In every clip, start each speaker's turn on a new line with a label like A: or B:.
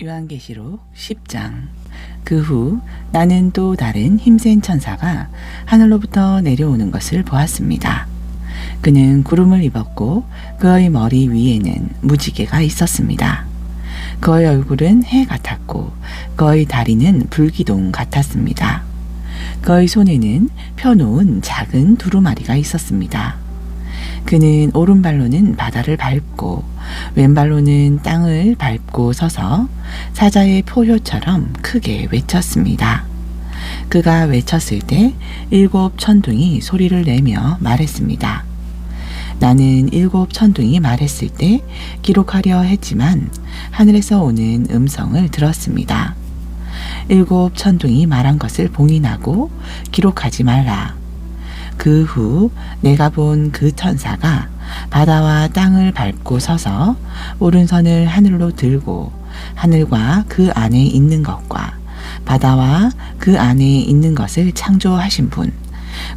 A: 요한계시록 10장. 그 후 나는 또 다른 힘센 천사가 하늘로부터 내려오는 것을 보았습니다. 그는 구름을 입었고 그의 머리 위에는 무지개가 있었습니다. 그의 얼굴은 해 같았고 그의 다리는 불기둥 같았습니다. 그의 손에는 펴놓은 작은 두루마리가 있었습니다. 그는 오른발로는 바다를 밟고 왼발로는 땅을 밟고 서서 사자의 포효처럼 크게 외쳤습니다. 그가 외쳤을 때 7 천둥이 소리를 내며 말했습니다. 나는 7 천둥이 말했을 때 기록하려 했지만 하늘에서 오는 음성을 들었습니다. 7 천둥이 말한 것을 봉인하고 기록하지 말라. 그 후 내가 본 그 천사가 바다와 땅을 밟고 서서 오른손을 하늘로 들고 하늘과 그 안에 있는 것과 바다와 그 안에 있는 것을 창조하신 분,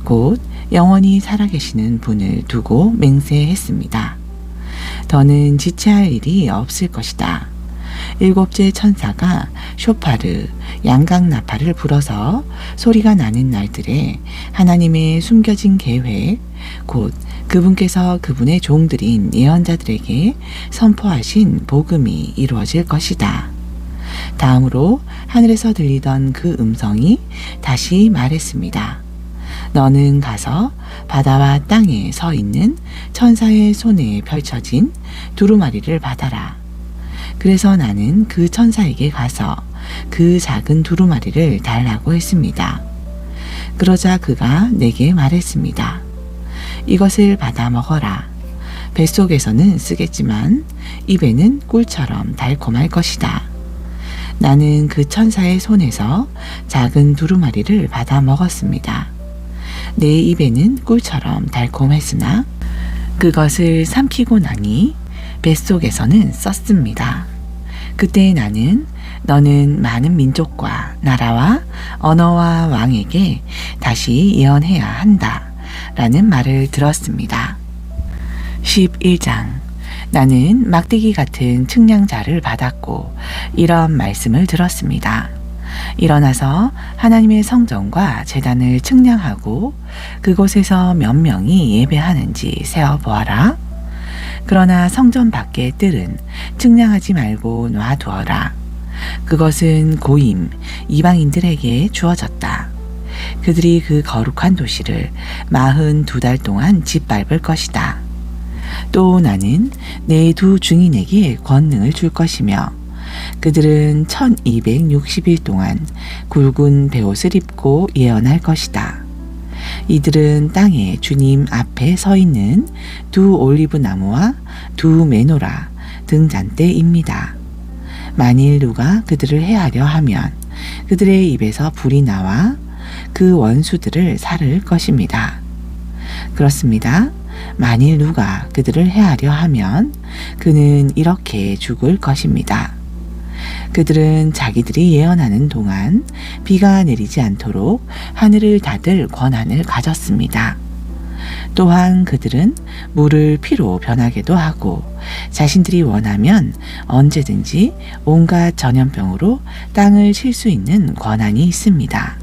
A: 곧 영원히 살아계시는 분을 두고 맹세했습니다. 더는 지체할 일이 없을 것이다. 7째 천사가 쇼파르, 양각나팔을 불어서 소리가 나는 날들에 하나님의 숨겨진 계획, 곧 그분께서 그분의 종들인 예언자들에게 선포하신 복음이 이루어질 것이다. 다음으로 하늘에서 들리던 그 음성이 다시 말했습니다. 너는 가서 바다와 땅에 서 있는 천사의 손에 펼쳐진 두루마리를 받아라. 그래서 나는 그 천사에게 가서 그 작은 두루마리를 달라고 했습니다. 그러자 그가 내게 말했습니다. 이것을 받아 먹어라. 뱃속에서는 쓰겠지만 입에는 꿀처럼 달콤할 것이다. 나는 그 천사의 손에서 작은 두루마리를 받아 먹었습니다. 내 입에는 꿀처럼 달콤했으나 그것을 삼키고 나니 뱃속에서는 썼습니다. 그때 나는 너는 많은 민족과 나라와 언어와 왕에게 다시 예언해야 한다 라는 말을 들었습니다. 11장. 나는 막대기 같은 측량자를 받았고 이런 말씀을 들었습니다. 일어나서 하나님의 성전과 제단을 측량하고 그곳에서 몇 명이 예배하는지 세어보아라. 그러나 성전 밖의 뜰은 측량하지 말고 놔두어라. 그것은 고임 이방인들에게 주어졌다. 그들이 그 거룩한 도시를 42달 동안 짓밟을 것이다. 또 나는 내 2 증인에게 권능을 줄 것이며 그들은 1260일 동안 굵은 베옷을 입고 예언할 것이다. 이들은 땅에 주님 앞에 서 있는 2 올리브 나무와 2 메노라 등잔대입니다. 만일 누가 그들을 해하려 하면 그들의 입에서 불이 나와 그 원수들을 살을 것입니다. 그렇습니다. 만일 누가 그들을 해하려 하면 그는 이렇게 죽을 것입니다. 그들은 자기들이 예언하는 동안 비가 내리지 않도록 하늘을 닫을 권한을 가졌습니다. 또한 그들은 물을 피로 변하게도 하고 자신들이 원하면 언제든지 온갖 전염병으로 땅을 칠 수 있는 권한이 있습니다.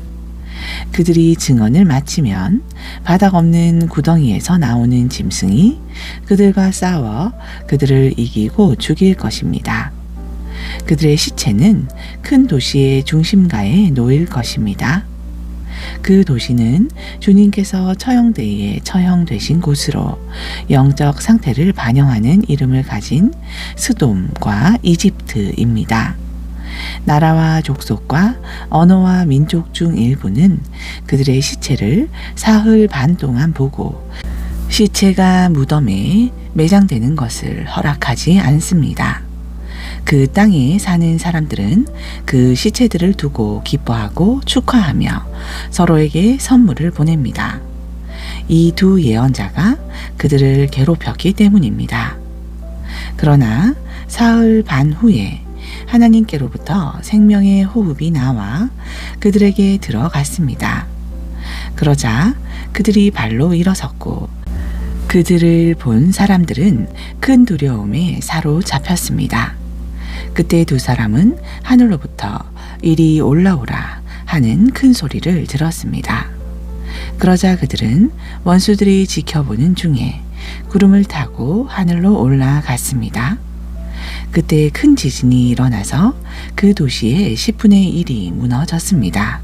A: 그들이 증언을 마치면 바닥 없는 구덩이에서 나오는 짐승이 그들과 싸워 그들을 이기고 죽일 것입니다. 그들의 시체는 큰 도시의 중심가에 놓일 것입니다. 그 도시는 주님께서 처형대에 처형되신 곳으로 영적 상태를 반영하는 이름을 가진 스돔과 이집트입니다. 나라와 족속과 언어와 민족 중 일부는 그들의 시체를 사흘 반 동안 보고 시체가 무덤에 매장되는 것을 허락하지 않습니다. 그 땅에 사는 사람들은 그 시체들을 두고 기뻐하고 축하하며 서로에게 선물을 보냅니다. 이 2 예언자가 그들을 괴롭혔기 때문입니다. 그러나 사흘 반 후에 하나님께로부터 생명의 호흡이 나와 그들에게 들어갔습니다. 그러자 그들이 발로 일어섰고 그들을 본 사람들은 큰 두려움에 사로잡혔습니다. 그때 두 사람은 하늘로부터 이리 올라오라 하는 큰 소리를 들었습니다. 그러자 그들은 원수들이 지켜보는 중에 구름을 타고 하늘로 올라갔습니다. 그때 큰 지진이 일어나서 그 도시의 10분의 1이 무너졌습니다.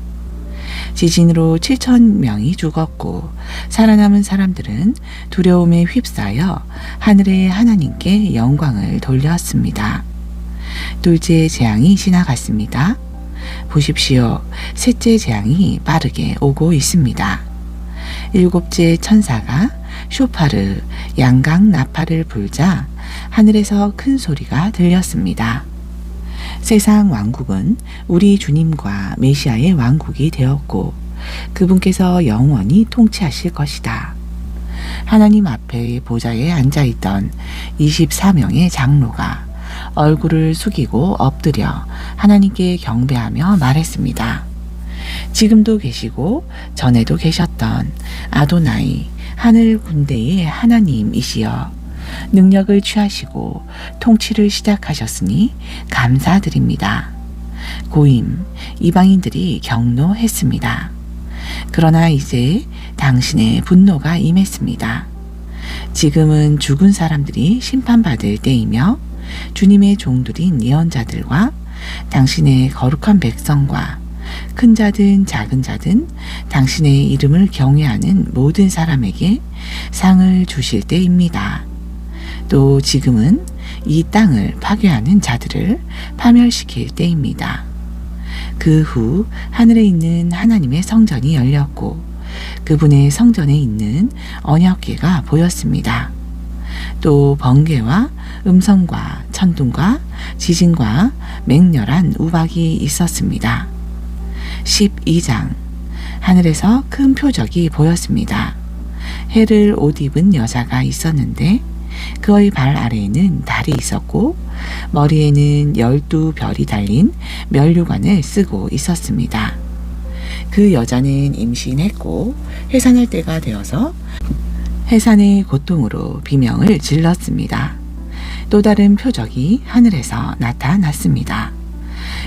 A: 지진으로 7,000명이 죽었고 살아남은 사람들은 두려움에 휩싸여 하늘의 하나님께 영광을 돌렸습니다. 둘째 재앙이 지나갔습니다. 보십시오. 셋째 재앙이 빠르게 오고 있습니다. 일곱째 천사가 쇼파르 양각 나팔을 불자 하늘에서 큰 소리가 들렸습니다. 세상 왕국은 우리 주님과 메시아의 왕국이 되었고 그분께서 영원히 통치하실 것이다. 하나님 앞에 보좌에 앉아있던 24명의 장로가 얼굴을 숙이고 엎드려 하나님께 경배하며 말했습니다. 지금도 계시고 전에도 계셨던 아도나이 하늘 군대의 하나님이시여 능력을 취하시고 통치를 시작하셨으니 감사드립니다. 고임 이방인들이 경노했습니다. 그러나 이제 당신의 분노가 임했습니다. 지금은 죽은 사람들이 심판받을 때이며 주님의 종들인 예언자들과 당신의 거룩한 백성과 큰 자든 작은 자든 당신의 이름을 경외하는 모든 사람에게 상을 주실 때입니다. 또 지금은 이 땅을 파괴하는 자들을 파멸시킬 때입니다. 그 후 하늘에 있는 하나님의 성전이 열렸고 그분의 성전에 있는 언약궤가 보였습니다. 또 번개와 음성과 천둥과 지진과 맹렬한 우박이 있었습니다. 12장 하늘에서 큰 표적이 보였습니다. 해를 옷 입은 여자가 있었는데 그의 발 아래에는 달이 있었고 머리에는 12별이 달린 면류관을 쓰고 있었습니다. 그 여자는 임신했고 해산할 때가 되어서 해산의 고통으로 비명을 질렀습니다. 또 다른 표적이 하늘에서 나타났습니다.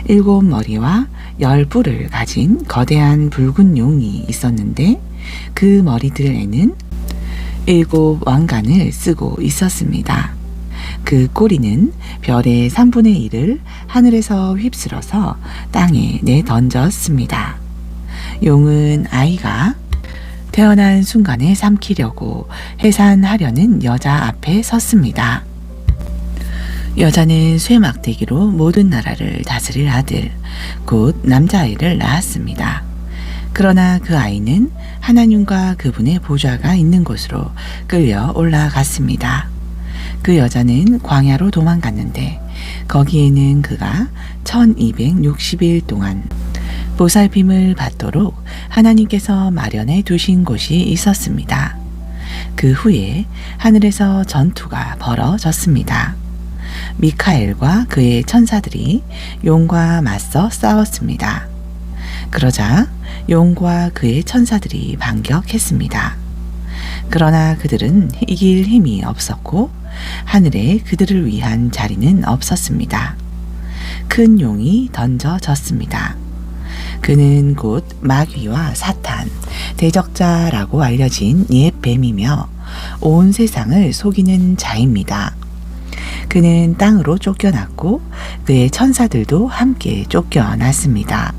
A: 7머리와 10뿔을 가진 거대한 붉은 용이 있었는데 그 머리들에는 7 왕관을 쓰고 있었습니다. 그 꼬리는 별의 3분의 1을 하늘에서 휩쓸어서 땅에 내던졌습니다. 용은 아이가 태어난 순간에 삼키려고 해산하려는 여자 앞에 섰습니다. 여자는 쇠막대기로 모든 나라를 다스릴 아들, 곧 남자아이를 낳았습니다. 그러나 그 아이는 하나님과 그분의 보좌가 있는 곳으로 끌려 올라갔습니다. 그 여자는 광야로 도망갔는데 거기에는 그가 1260일 동안 보살핌을 받도록 하나님께서 마련해 두신 곳이 있었습니다. 그 후에 하늘에서 전투가 벌어졌습니다. 미카엘과 그의 천사들이 용과 맞서 싸웠습니다. 그러자 용과 그의 천사들이 반격했습니다. 그러나 그들은 이길 힘이 없었고 하늘에 그들을 위한 자리는 없었습니다. 큰 용이 던져졌습니다. 그는 곧 마귀와 사탄, 대적자라고 알려진 옛 뱀이며 온 세상을 속이는 자입니다. 그는 땅으로 쫓겨났고 그의 천사들도 함께 쫓겨났습니다.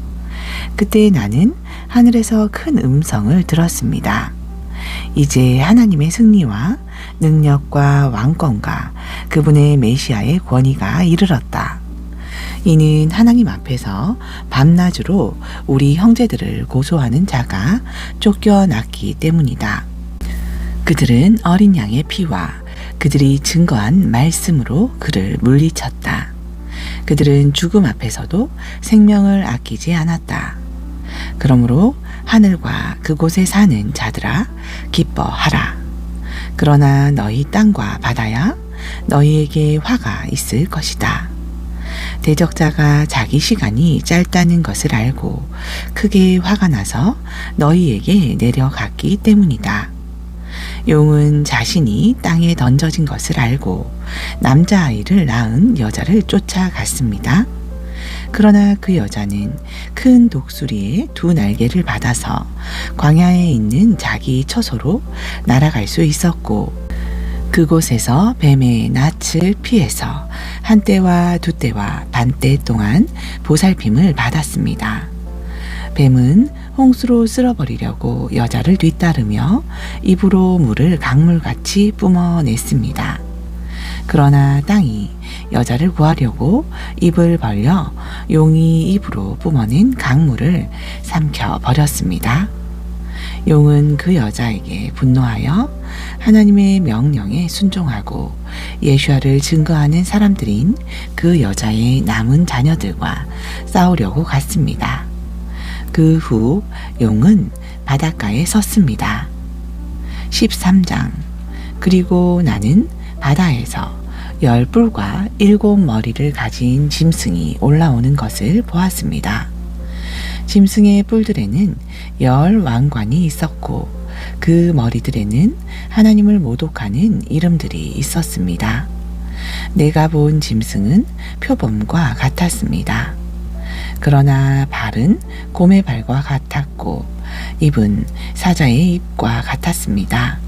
A: 그때 나는 하늘에서 큰 음성을 들었습니다. 이제 하나님의 승리와 능력과 왕권과 그분의 메시아의 권위가 이르렀다. 이는 하나님 앞에서 밤낮으로 우리 형제들을 고소하는 자가 쫓겨났기 때문이다. 그들은 어린 양의 피와 그들이 증거한 말씀으로 그를 물리쳤다. 그들은 죽음 앞에서도 생명을 아끼지 않았다. 그러므로 하늘과 그곳에 사는 자들아 기뻐하라. 그러나 너희 땅과 바다야 너희에게 화가 있을 것이다. 대적자가 자기 시간이 짧다는 것을 알고 크게 화가 나서 너희에게 내려갔기 때문이다. 용은 자신이 땅에 던져진 것을 알고 남자아이를 낳은 여자를 쫓아갔습니다. 그러나 그 여자는 큰 독수리의 두 날개를 받아서 광야에 있는 자기 처소로 날아갈 수 있었고, 그곳에서 뱀의 낯을 피해서 한 때와 두 때와 반 때 동안 보살핌을 받았습니다. 뱀은 홍수로 쓸어버리려고 여자를 뒤따르며 입으로 물을 강물같이 뿜어냈습니다. 그러나 땅이 여자를 구하려고 입을 벌려 용이 입으로 뿜어낸 강물을 삼켜버렸습니다. 용은 그 여자에게 분노하여 하나님의 명령에 순종하고 예수야를 증거하는 사람들인 그 여자의 남은 자녀들과 싸우려고 갔습니다. 그 후 용은 바닷가에 섰습니다. 13장. 그리고 나는 바다에서 10뿔과 7머리를 가진 짐승이 올라오는 것을 보았습니다. 짐승의 뿔들에는 10왕관이 있었고 그 머리들에는 하나님을 모독하는 이름들이 있었습니다. 내가 본 짐승은 표범과 같았습니다. 그러나 발은 곰의 발과 같았고 입은 사자의 입과 같았습니다.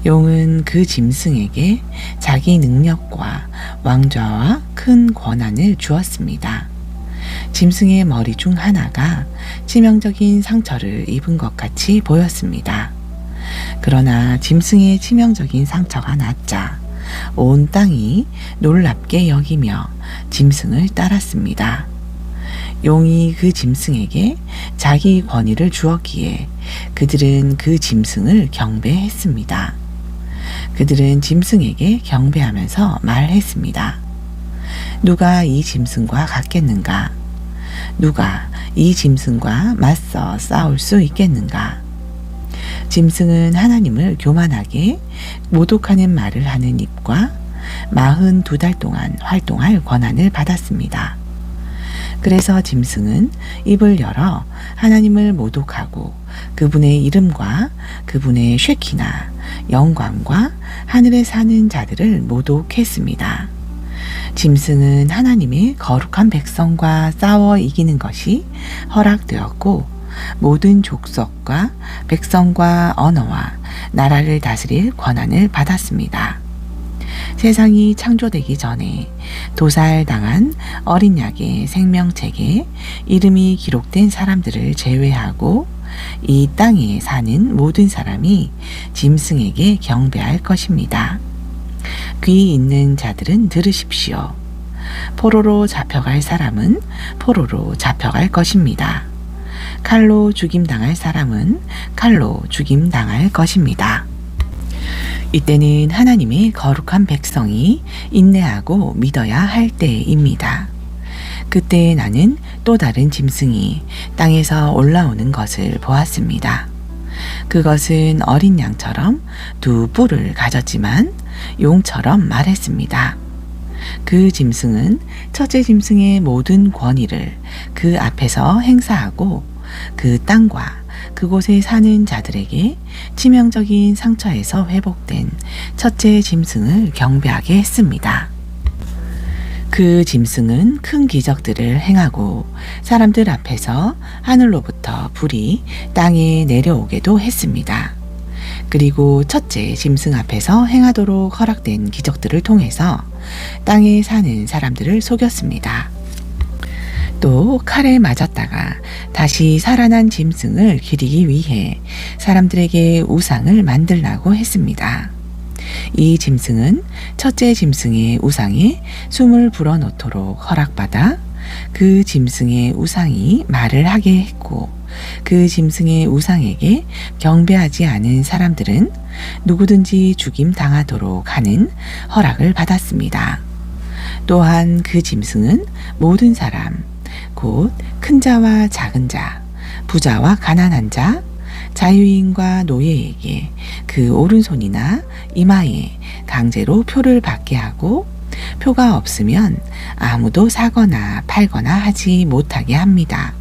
A: 용은 그 짐승에게 자기 능력과 왕좌와 큰 권한을 주었습니다. 짐승의 머리 중 하나가 치명적인 상처를 입은 것 같이 보였습니다. 그러나 짐승의 치명적인 상처가 낫자 온 땅이 놀랍게 여기며 짐승을 따랐습니다. 용이 그 짐승에게 자기 권위를 주었기에 그들은 그 짐승을 경배했습니다. 그들은 짐승에게 경배하면서 말했습니다. 누가 이 짐승과 같겠는가? 누가 이 짐승과 맞서 싸울 수 있겠는가? 짐승은 하나님을 교만하게 모독하는 말을 하는 입과 42달 동안 활동할 권한을 받았습니다. 그래서 짐승은 입을 열어 하나님을 모독하고 그분의 이름과 그분의 쉐키나 영광과 하늘에 사는 자들을 모독했습니다. 짐승은 하나님의 거룩한 백성과 싸워 이기는 것이 허락되었고 모든 족속과 백성과 언어와 나라를 다스릴 권한을 받았습니다. 세상이 창조되기 전에 도살당한 어린 양의 생명책에 이름이 기록된 사람들을 제외하고 이 땅에 사는 모든 사람이 짐승에게 경배할 것입니다. 귀 있는 자들은 들으십시오. 포로로 잡혀갈 사람은 포로로 잡혀갈 것입니다. 칼로 죽임당할 사람은 칼로 죽임당할 것입니다. 이때는 하나님의 거룩한 백성이 인내하고 믿어야 할 때입니다. 그때 나는 또 다른 짐승이 땅에서 올라오는 것을 보았습니다. 그것은 어린 양처럼 두 뿔을 가졌지만 용처럼 말했습니다. 그 짐승은 첫째 짐승의 모든 권위를 그 앞에서 행사하고 그 땅과 그곳에 사는 자들에게 치명적인 상처에서 회복된 첫째 짐승을 경배하게 했습니다. 그 짐승은 큰 기적들을 행하고 사람들 앞에서 하늘로부터 불이 땅에 내려오게도 했습니다. 그리고 첫째 짐승 앞에서 행하도록 허락된 기적들을 통해서 땅에 사는 사람들을 속였습니다. 또 칼에 맞았다가 다시 살아난 짐승을 기리기 위해 사람들에게 우상을 만들라고 했습니다. 이 짐승은 첫째 짐승의 우상에 숨을 불어넣도록 허락받아 그 짐승의 우상이 말을 하게 했고 그 짐승의 우상에게 경배하지 않은 사람들은 누구든지 죽임 당하도록 하는 허락을 받았습니다. 또한 그 짐승은 모든 사람, 곧 큰 자와 작은 자, 부자와 가난한 자, 자유인과 노예에게 그 오른손이나 이마에 강제로 표를 받게 하고 표가 없으면 아무도 사거나 팔거나 하지 못하게 합니다.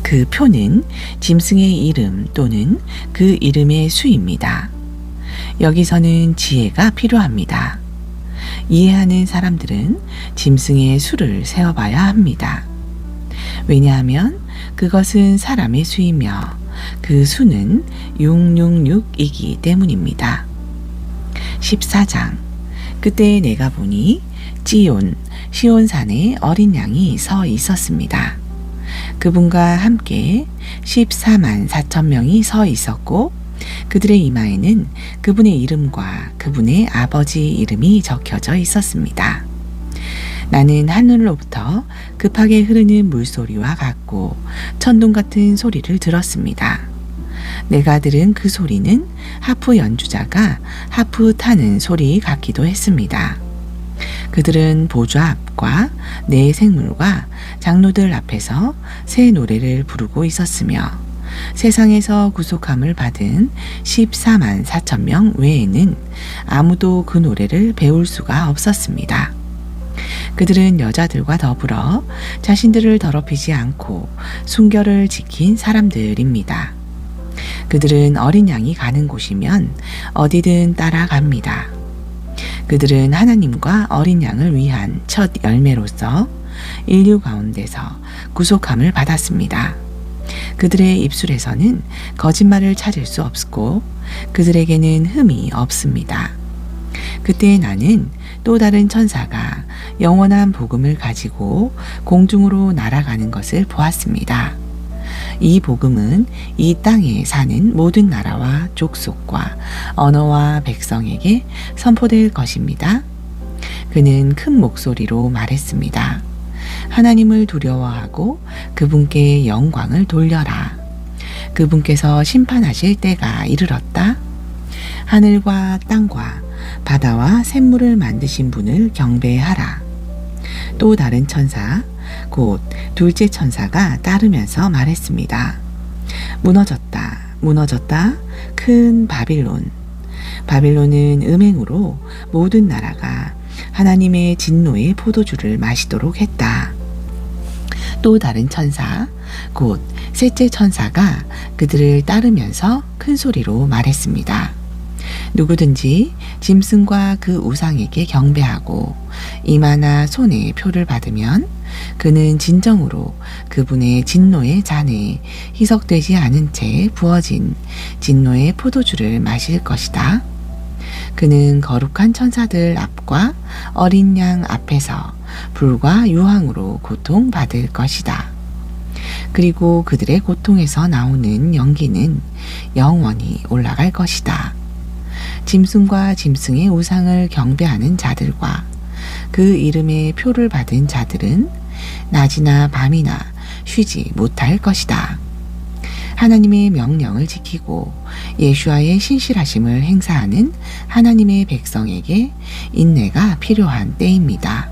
A: 그 표는 짐승의 이름 또는 그 이름의 수입니다. 여기서는 지혜가 필요합니다. 이해하는 사람들은 짐승의 수를 세어봐야 합니다. 왜냐하면 그것은 사람의 수이며 그 수는 666이기 때문입니다. 14장. 그때 내가 보니 시온산에 어린 양이 서 있었습니다. 그분과 함께 14만 4천 명이 서 있었고 그들의 이마에는 그분의 이름과 그분의 아버지 이름이 적혀져 있었습니다. 나는 하늘로부터 급하게 흐르는 물소리와 같고 천둥 같은 소리를 들었습니다. 내가 들은 그 소리는 하프 연주자가 하프 타는 소리 같기도 했습니다. 그들은 보좌 앞과 네 생물과 장로들 앞에서 새 노래를 부르고 있었으며 세상에서 구속함을 받은 14만 4천 명 외에는 아무도 그 노래를 배울 수가 없었습니다. 그들은 여자들과 더불어 자신들을 더럽히지 않고 순결을 지킨 사람들입니다. 그들은 어린 양이 가는 곳이면 어디든 따라갑니다. 그들은 하나님과 어린 양을 위한 첫 열매로서 인류 가운데서 구속함을 받았습니다. 그들의 입술에서는 거짓말을 찾을 수 없고 그들에게는 흠이 없습니다. 그때 나는 또 다른 천사가 영원한 복음을 가지고 공중으로 날아가는 것을 보았습니다. 이 복음은 이 땅에 사는 모든 나라와 족속과 언어와 백성에게 선포될 것입니다. 그는 큰 목소리로 말했습니다. 하나님을 두려워하고 그분께 영광을 돌려라. 그분께서 심판하실 때가 이르렀다. 하늘과 땅과 바다와 샘물을 만드신 분을 경배하라. 또 다른 천사, 곧 둘째 천사가 따르면서 말했습니다. 무너졌다, 무너졌다, 큰 바빌론. 바빌론은 음행으로 모든 나라가 하나님의 진노의 포도주를 마시도록 했다. 또 다른 천사, 곧 셋째 천사가 그들을 따르면서 큰 소리로 말했습니다. 누구든지 짐승과 그 우상에게 경배하고 이마나 손에 표를 받으면 그는 진정으로 그분의 진노의 잔에 희석되지 않은 채 부어진 진노의 포도주를 마실 것이다. 그는 거룩한 천사들 앞과 어린 양 앞에서 불과 유황으로 고통받을 것이다. 그리고 그들의 고통에서 나오는 연기는 영원히 올라갈 것이다. 짐승과 짐승의 우상을 경배하는 자들과 그 이름의 표를 받은 자들은 낮이나 밤이나 쉬지 못할 것이다. 하나님의 명령을 지키고 예수와의 신실하심을 행사하는 하나님의 백성에게 인내가 필요한 때입니다.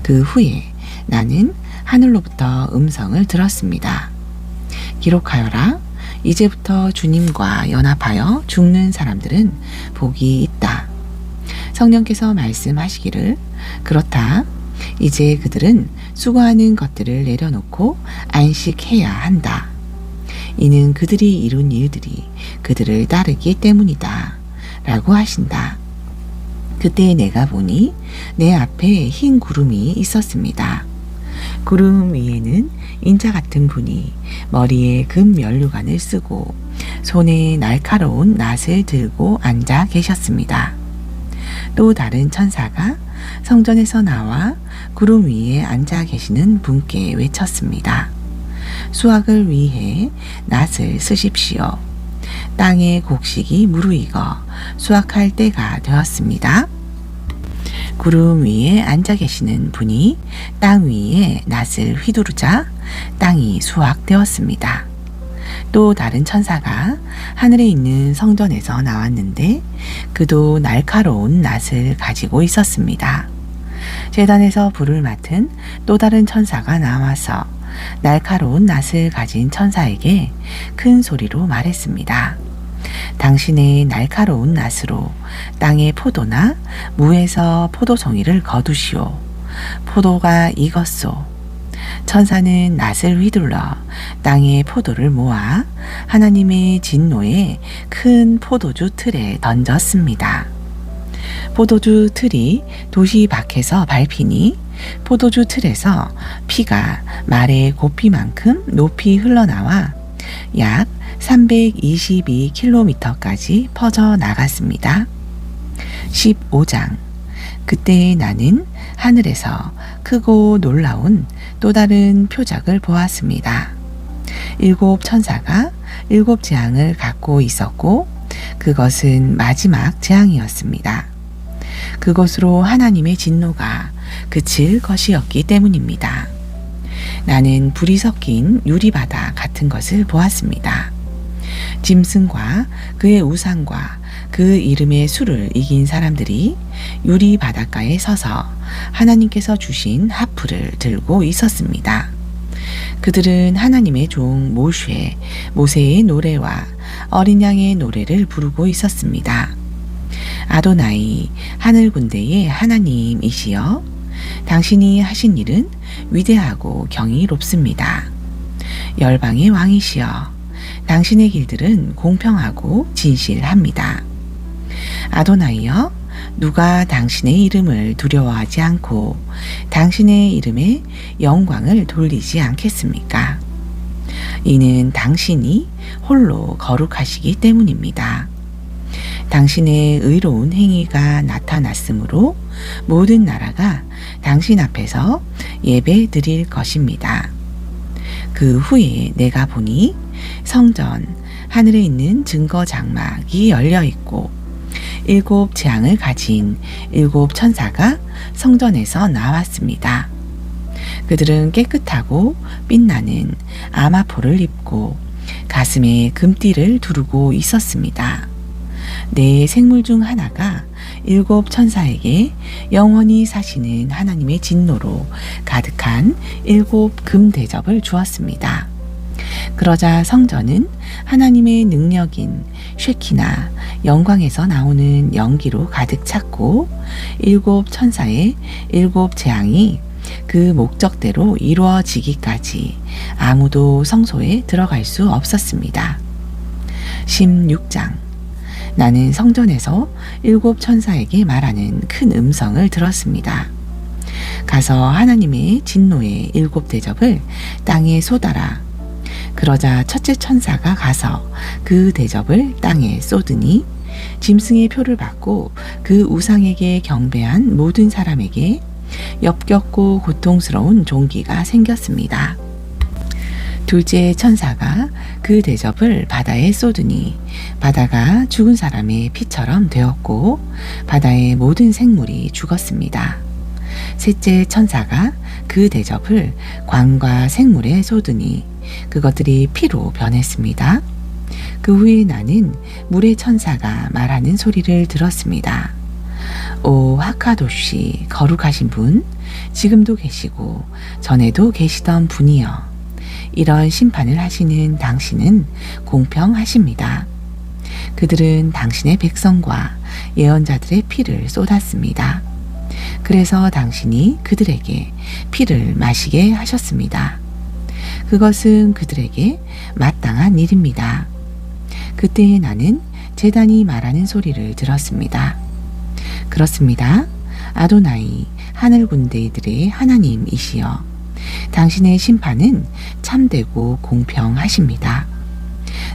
A: 그 후에 나는 하늘로부터 음성을 들었습니다. 기록하여라. 이제부터 주님과 연합하여 죽는 사람들은 복이 있다. 성령께서 말씀하시기를 그렇다. 이제 그들은 수고하는 것들을 내려놓고 안식해야 한다. 이는 그들이 이룬 일들이 그들을 따르기 때문이다. 라고 하신다. 그때 내가 보니 내 앞에 흰 구름이 있었습니다. 구름 위에는 인자 같은 분이 머리에 금 면류관을 쓰고 손에 날카로운 낫을 들고 앉아 계셨습니다. 또 다른 천사가 성전에서 나와 구름 위에 앉아 계시는 분께 외쳤습니다. 수확을 위해 낫을 쓰십시오. 땅의 곡식이 무르익어 수확할 때가 되었습니다. 구름 위에 앉아 계시는 분이 땅 위에 낫을 휘두르자 땅이 수확되었습니다. 또 다른 천사가 하늘에 있는 성전에서 나왔는데 그도 날카로운 낫을 가지고 있었습니다. 제단에서 불을 맡은 또 다른 천사가 나와서 날카로운 낫을 가진 천사에게 큰 소리로 말했습니다. 당신의 날카로운 낫으로 땅의 포도나 무에서 포도송이를 거두시오. 포도가 익었소. 천사는 낫을 휘둘러 땅에 포도를 모아 하나님의 진노의 큰 포도주 틀에 던졌습니다. 포도주 틀이 도시 밖에서 밟히니 포도주 틀에서 피가 말의 고피만큼 높이 흘러나와 약 322km까지 퍼져 나갔습니다. 15장. 그때 나는 하늘에서 크고 놀라운 또 다른 표적을 보았습니다. 7 천사가 7 재앙을 갖고 있었고 그것은 마지막 재앙이었습니다. 그것으로 하나님의 진노가 그칠 것이었기 때문입니다. 나는 불이 섞인 유리바다 같은 것을 보았습니다. 짐승과 그의 우상과 그 이름의 수를 이긴 사람들이 유리 바닷가에 서서 하나님께서 주신 하프를 들고 있었습니다. 그들은 하나님의 종 모세의 노래와 어린 양의 노래를 부르고 있었습니다. 아도나이 하늘 군대의 하나님이시여, 당신이 하신 일은 위대하고 경이롭습니다. 열방의 왕이시여, 당신의 길들은 공평하고 진실합니다. 아도나이여, 누가 당신의 이름을 두려워하지 않고 당신의 이름에 영광을 돌리지 않겠습니까? 이는 당신이 홀로 거룩하시기 때문입니다. 당신의 의로운 행위가 나타났으므로 모든 나라가 당신 앞에서 예배 드릴 것입니다. 그 후에 내가 보니 성전 하늘에 있는 증거 장막이 열려 있고 7 재앙을 가진 7 천사가 성전에서 나왔습니다. 그들은 깨끗하고 빛나는 아마포를 입고 가슴에 금띠를 두르고 있었습니다. 네 생물 중 하나가 7 천사에게 영원히 사시는 하나님의 진노로 가득한 7 금 대접을 주었습니다. 그러자 성전은 하나님의 능력인 쉐키나 영광에서 나오는 연기로 가득 찼고 7 천사의 7 재앙이 그 목적대로 이루어지기까지 아무도 성소에 들어갈 수 없었습니다. 16장. 나는 성전에서 7 천사에게 말하는 큰 음성을 들었습니다. 가서 하나님의 진노의 7 대접을 땅에 쏟아라. 그러자 첫째 천사가 가서 그 대접을 땅에 쏟으니 짐승의 표를 받고 그 우상에게 경배한 모든 사람에게 역겹고 고통스러운 종기가 생겼습니다. 둘째 천사가 그 대접을 바다에 쏟으니 바다가 죽은 사람의 피처럼 되었고 바다의 모든 생물이 죽었습니다. 셋째 천사가 그 대접을 광과 생물에 쏟으니 그것들이 피로 변했습니다. 그 후에 나는 물의 천사가 말하는 소리를 들었습니다. 오 하카도시, 거룩하신 분, 지금도 계시고 전에도 계시던 분이여, 이런 심판을 하시는 당신은 공평하십니다. 그들은 당신의 백성과 예언자들의 피를 쏟았습니다. 그래서 당신이 그들에게 피를 마시게 하셨습니다. 그것은 그들에게 마땅한 일입니다. 그때 나는 제단이 말하는 소리를 들었습니다. 그렇습니다. 아도나이 하늘 군대들의 하나님이시여, 당신의 심판은 참되고 공평하십니다.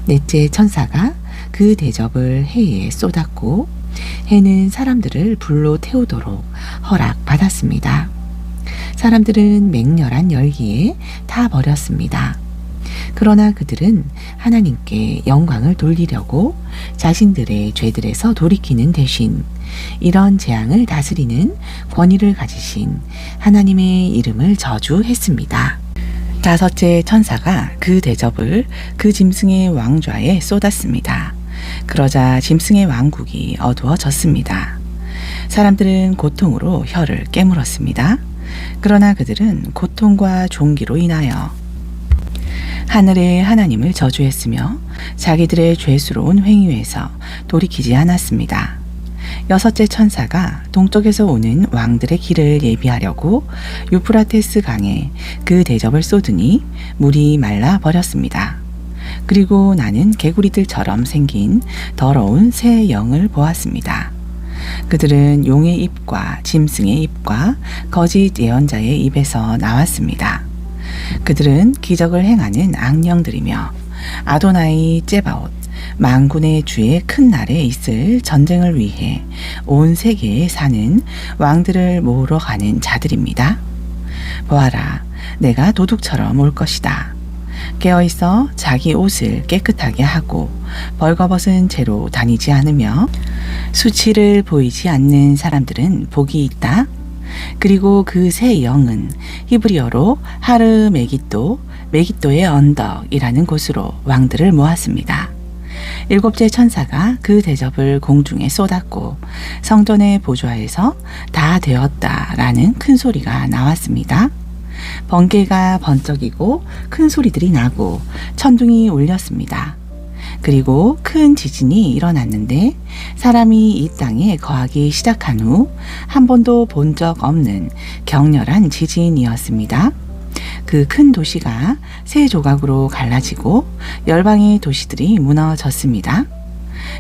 A: 넷째 천사가 그 대접을 해에 쏟았고 해는 사람들을 불로 태우도록 허락받았습니다. 사람들은 맹렬한 열기에 다 버렸습니다. 그러나 그들은 하나님께 영광을 돌리려고 자신들의 죄들에서 돌이키는 대신 이런 재앙을 다스리는 권위를 가지신 하나님의 이름을 저주했습니다. 다섯째 천사가 그 대접을 그 짐승의 왕좌에 쏟았습니다. 그러자 짐승의 왕국이 어두워졌습니다. 사람들은 고통으로 혀를 깨물었습니다. 그러나 그들은 고통과 종기로 인하여 하늘의 하나님을 저주했으며 자기들의 죄스러운 행위에서 돌이키지 않았습니다. 여섯째 천사가 동쪽에서 오는 왕들의 길을 예비하려고 유프라테스 강에 그 대접을 쏟으니 물이 말라 버렸습니다. 그리고 나는 개구리들처럼 생긴 더러운 새 영을 보았습니다. 그들은 용의 입과 짐승의 입과 거짓 예언자의 입에서 나왔습니다. 그들은 기적을 행하는 악령들이며 아도나이 째바옷 만군의 주의 큰 날에 있을 전쟁을 위해 온 세계에 사는 왕들을 모으러 가는 자들입니다. 보아라, 내가 도둑처럼 올 것이다. 깨어있어 자기 옷을 깨끗하게 하고 벌거벗은 채로 다니지 않으며 수치를 보이지 않는 사람들은 복이 있다. 그리고 그 새 영은 히브리어로 하르 메기또, 메기또의 언덕이라는 곳으로 왕들을 모았습니다. 일곱째 천사가 그 대접을 공중에 쏟았고 성전의 보좌에서 다 되었다라는 큰 소리가 나왔습니다. 번개가 번쩍이고 큰 소리들이 나고 천둥이 울렸습니다. 그리고 큰 지진이 일어났는데 사람이 이 땅에 거하기 시작한 후 한 번도 본 적 없는 격렬한 지진이었습니다. 그 큰 도시가 세 조각으로 갈라지고 열방의 도시들이 무너졌습니다.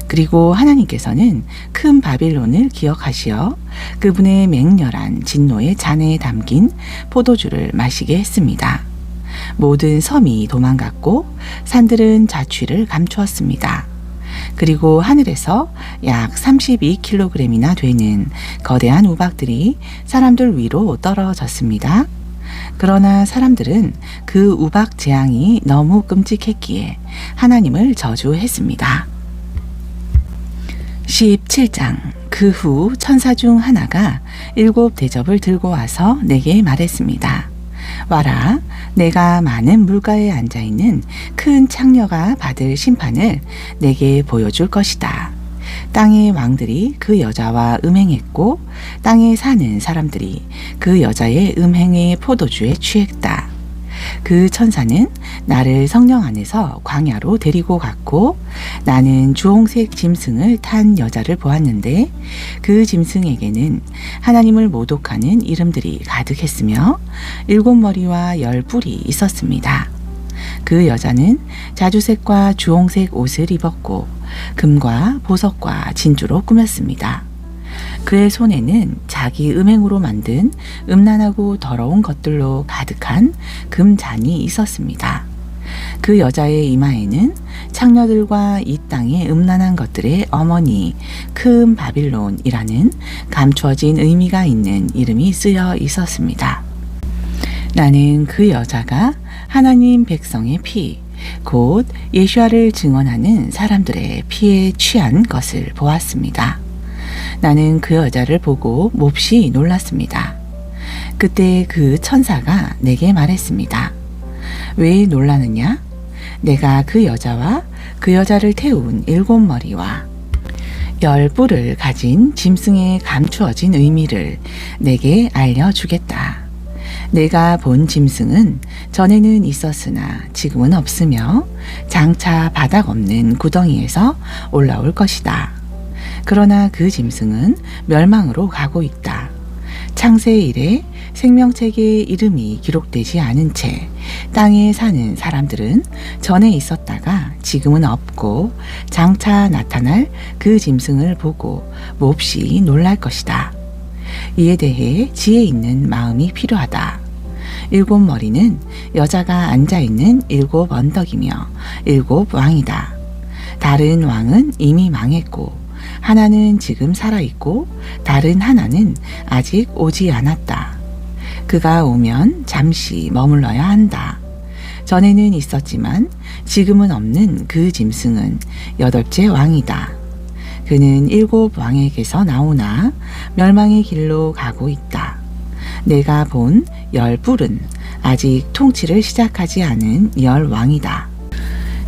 A: 그리고 하나님께서는 큰 바빌론을 기억하시어 그분의 맹렬한 진노의 잔에 담긴 포도주를 마시게 했습니다. 모든 섬이 도망갔고 산들은 자취를 감추었습니다. 그리고 하늘에서 약 32kg이나 되는 거대한 우박들이 사람들 위로 떨어졌습니다. 그러나 사람들은 그 우박 재앙이 너무 끔찍했기에 하나님을 저주했습니다. 17장. 그 후 천사 중 하나가 7 대접을 들고 와서 내게 말했습니다. 와라, 내가 많은 물가에 앉아있는 큰 창녀가 받을 심판을 내게 보여줄 것이다. 땅의 왕들이 그 여자와 음행했고 땅에 사는 사람들이 그 여자의 음행의 포도주에 취했다. 그 천사는 나를 성령 안에서 광야로 데리고 갔고 나는 주홍색 짐승을 탄 여자를 보았는데 그 짐승에게는 하나님을 모독하는 이름들이 가득했으며 7 머리와 10 뿔이 있었습니다. 그 여자는 자주색과 주홍색 옷을 입었고 금과 보석과 진주로 꾸몄습니다. 그의 손에는 자기 음행으로 만든 음란하고 더러운 것들로 가득한 금잔이 있었습니다. 그 여자의 이마에는 창녀들과 이 땅의 음란한 것들의 어머니 큰 바빌론이라는 감추어진 의미가 있는 이름이 쓰여 있었습니다. 나는 그 여자가 하나님 백성의 피, 곧 예수아를 증언하는 사람들의 피에 취한 것을 보았습니다. 나는 그 여자를 보고 몹시 놀랐습니다. 그때 그 천사가 내게 말했습니다. 왜 놀라느냐? 내가 그 여자와 그 여자를 태운 7 머리와 10 뿔을 가진 짐승의 감추어진 의미를 내게 알려주겠다. 내가 본 짐승은 전에는 있었으나 지금은 없으며 장차 바닥 없는 구덩이에서 올라올 것이다. 그러나 그 짐승은 멸망으로 가고 있다. 창세 이래 생명책에 이름이 기록되지 않은 채 땅에 사는 사람들은 전에 있었다가 지금은 없고 장차 나타날 그 짐승을 보고 몹시 놀랄 것이다. 이에 대해 지혜 있는 마음이 필요하다. 7 머리는 여자가 앉아있는 7 언덕이며 7 왕이다. 다른 왕은 이미 망했고 하나는 지금 살아있고 다른 하나는 아직 오지 않았다. 그가 오면 잠시 머물러야 한다. 전에는 있었지만 지금은 없는 그 짐승은 8째 왕이다. 그는 7 왕에게서 나오나 멸망의 길로 가고 있다. 내가 본 10 뿔은 아직 통치를 시작하지 않은 10 왕이다.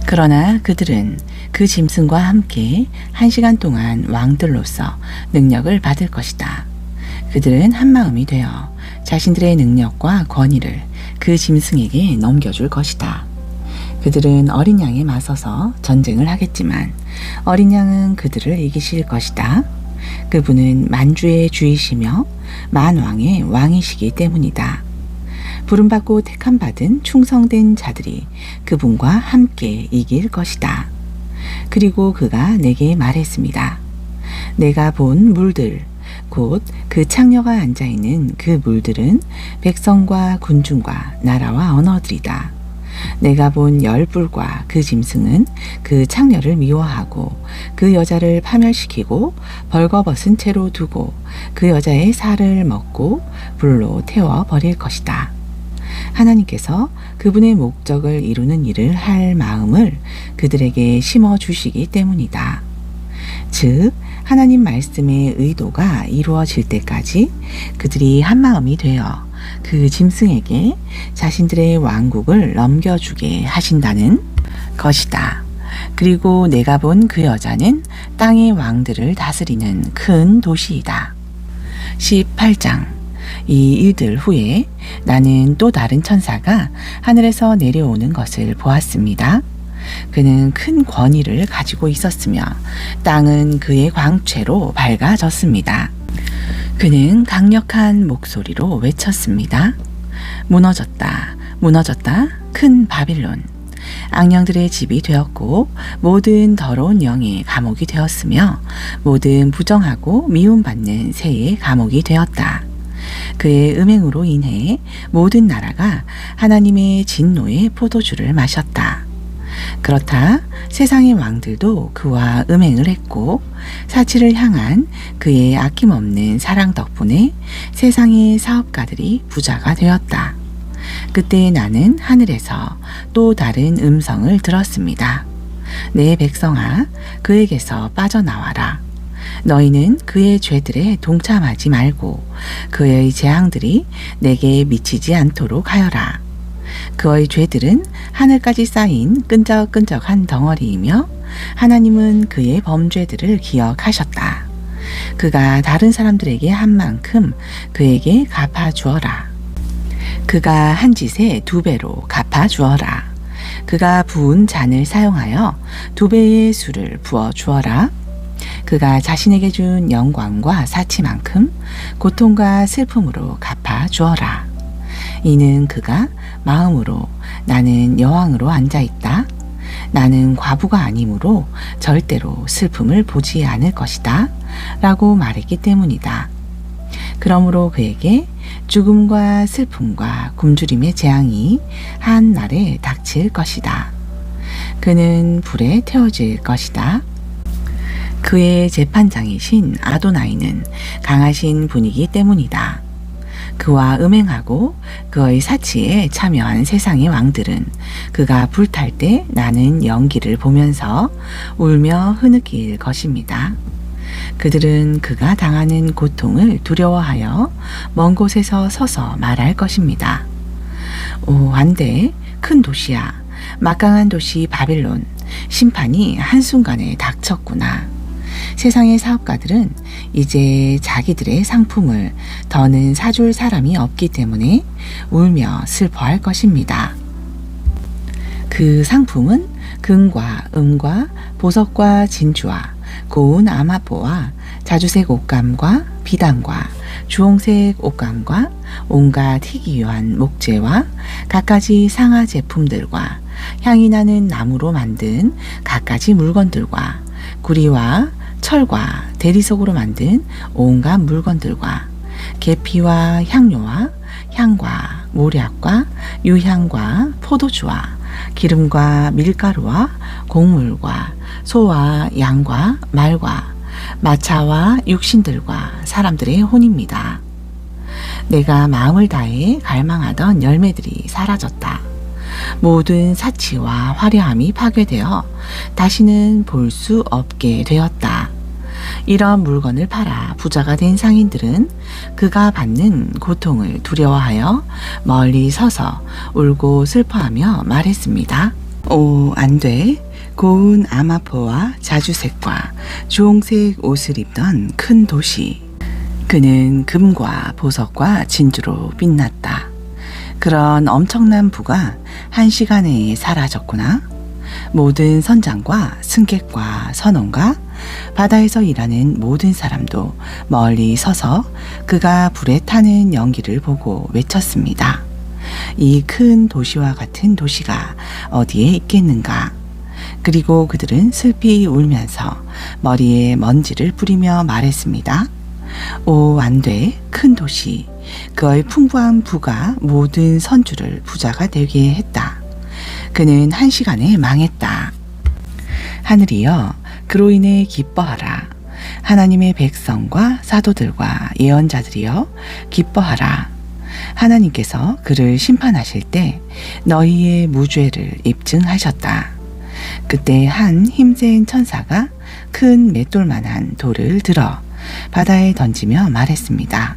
A: 그러나 그들은 그 짐승과 함께 1시간 동안 왕들로서 능력을 받을 것이다. 그들은 한마음이 되어 자신들의 능력과 권위를 그 짐승에게 넘겨줄 것이다. 그들은 어린 양에 맞서서 전쟁을 하겠지만 어린 양은 그들을 이기실 것이다. 그분은 만주의 주이시며 만왕의 왕이시기 때문이다. 부름받고 택함받은 충성된 자들이 그분과 함께 이길 것이다. 그리고 그가 내게 말했습니다. 내가 본 물들, 곧 그 창녀가 앉아있는 그 물들은 백성과 군중과 나라와 언어들이다. 내가 본 열불과 그 짐승은 그 창녀를 미워하고 그 여자를 파멸시키고 벌거벗은 채로 두고 그 여자의 살을 먹고 불로 태워 버릴 것이다. 하나님께서 그분의 목적을 이루는 일을 할 마음을 그들에게 심어 주시기 때문이다. 즉 하나님 말씀의 의도가 이루어질 때까지 그들이 한마음이 되어 그 짐승에게 자신들의 왕국을 넘겨주게 하신다는 것이다. 그리고 내가 본 그 여자는 땅의 왕들을 다스리는 큰 도시이다. 18장. 이 일들 후에 나는 또 다른 천사가 하늘에서 내려오는 것을 보았습니다. 그는 큰 권위를 가지고 있었으며 땅은 그의 광채로 밝아졌습니다. 그는 강력한 목소리로 외쳤습니다. 무너졌다, 무너졌다, 큰 바빌론. 악령들의 집이 되었고 모든 더러운 영의 감옥이 되었으며 모든 부정하고 미움받는 새의 감옥이 되었다. 그의 음행으로 인해 모든 나라가 하나님의 진노의 포도주를 마셨다. 그렇다 세상의 왕들도 그와 음행을 했고 사치를 향한 그의 아낌없는 사랑 덕분에 세상의 사업가들이 부자가 되었다. 그때 나는 하늘에서 또 다른 음성을 들었습니다. 내 백성아, 그에게서 빠져나와라. 너희는 그의 죄들에 동참하지 말고 그의 재앙들이 내게 미치지 않도록 하여라. 그의 죄들은 하늘까지 쌓인 끈적끈적한 덩어리이며 하나님은 그의 범죄들을 기억하셨다. 그가 다른 사람들에게 한 만큼 그에게 갚아주어라. 그가 한 짓에 2배로 갚아주어라. 그가 부은 잔을 사용하여 2배의 술을 부어주어라. 그가 자신에게 준 영광과 사치만큼 고통과 슬픔으로 갚아주어라. 이는 그가 마음으로 나는 여왕으로 앉아있다. 나는 과부가 아니므로 절대로 슬픔을 보지 않을 것이다. 라고 말했기 때문이다. 그러므로 그에게 죽음과 슬픔과 굶주림의 재앙이 한 날에 닥칠 것이다. 그는 불에 태워질 것이다. 그의 재판장이신 아도나이는 강하신 분이기 때문이다. 그와 음행하고 그의 사치에 참여한 세상의 왕들은 그가 불탈 때 나는 연기를 보면서 울며 흐느낄 것입니다. 그들은 그가 당하는 고통을 두려워하여 먼 곳에서 서서 말할 것입니다. 오, 안 돼. 큰 도시야. 막강한 도시 바빌론. 심판이 한순간에 닥쳤구나. 세상의 사업가들은 이제 자기들의 상품을 더는 사줄 사람이 없기 때문에 울며 슬퍼할 것입니다. 그 상품은 금과 은과 보석과 진주와 고운 아마포와 자주색 옷감과 비단과 주홍색 옷감과 온갖 희귀한 목재와 갖가지 상하 제품들과 향이 나는 나무로 만든 갖가지 물건들과 구리와 철과 대리석으로 만든 온갖 물건들과 계피와 향료와 향과 모략과 유향과 포도주와 기름과 밀가루와 곡물과 소와 양과 말과 마차와 육신들과 사람들의 혼입니다. 내가 마음을 다해 갈망하던 열매들이 사라졌다. 모든 사치와 화려함이 파괴되어 다시는 볼 수 없게 되었다. 이런 물건을 팔아 부자가 된 상인들은 그가 받는 고통을 두려워하여 멀리 서서 울고 슬퍼하며 말했습니다. 오, 안 돼. 고운 아마포와 자주색과 주홍색 옷을 입던 큰 도시. 그는 금과 보석과 진주로 빛났다. 그런 엄청난 부가 한 시간 내에 사라졌구나. 모든 선장과 승객과 선원과 바다에서 일하는 모든 사람도 멀리 서서 그가 불에 타는 연기를 보고 외쳤습니다. 이 큰 도시와 같은 도시가 어디에 있겠는가? 그리고 그들은 슬피 울면서 머리에 먼지를 뿌리며 말했습니다. 오, 안 돼. 큰 도시. 그의 풍부한 부가 모든 선주를 부자가 되게 했다. 그는 한 시간에 망했다. 하늘이여, 그로 인해 기뻐하라. 하나님의 백성과 사도들과 예언자들이여, 기뻐하라. 하나님께서 그를 심판하실 때 너희의 무죄를 입증하셨다. 그때 한 힘센 천사가 큰 맷돌만한 돌을 들어 바다에 던지며 말했습니다.